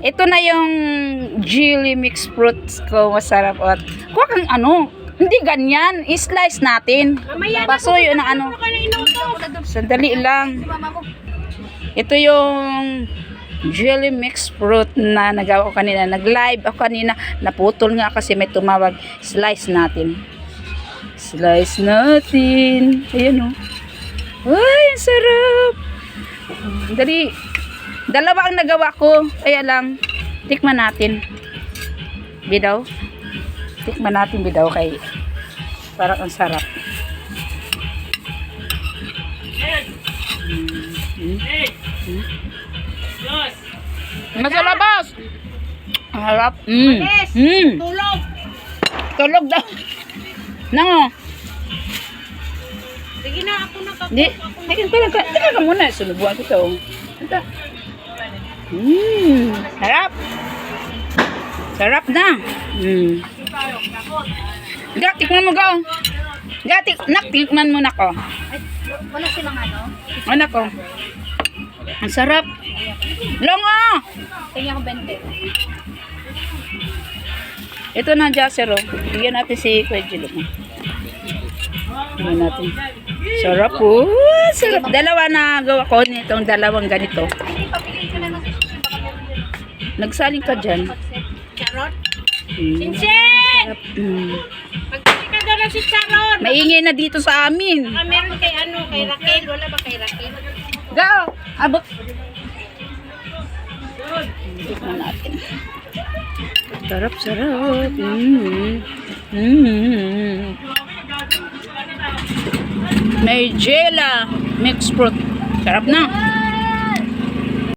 Ito na yung jelly mixed fruits ko. Masarap. At kuha kang ano. Hindi ganyan. I-slice natin. Basoy na ano. Sandali lang. Ito yung jelly mixed fruit na nagawa ko kanina. Nag-live ako kanina. Naputol nga kasi may tumawag. Slice natin. Slice natin. Ayan o. Ay, ang sarap. Dali. Dalawa ang nagawa ko. Kaya lang, tikman natin. Bidaw. Tikman natin bidaw kay parang ang sarap. Nasa labas. Ang harap. Tulog. Tulog daw. Nango. Sige na, ako na Di. Teka ka muna. Sunubuan ko ito. Ito. Sarap. Sarap na. Tikman mo ka. Tikman mo na ko. Wala silang ano? Anak ko. Ang sarap. Longo! Tingnan ko 20. Ito na Jaser, oh. Bigyan natin si Kuya Jilo. Bigyan natin. Sarap po. Sarap. Dalawa na gawa ko nitong dalawang ganito. Papilin ko na ng sushi. Baka meron din. Nagsaling ka dyan. Charot? Mm. Sinsin! Sarap. Magpili ka daw ng si Charot. Maingay na dito sa amin. Baka meron kay ano, kay Raquel. Wala ba kay Raquel? Go! Abot. Tikman natin. Sarap, sarap. May jela mixed fruit. Sarap na.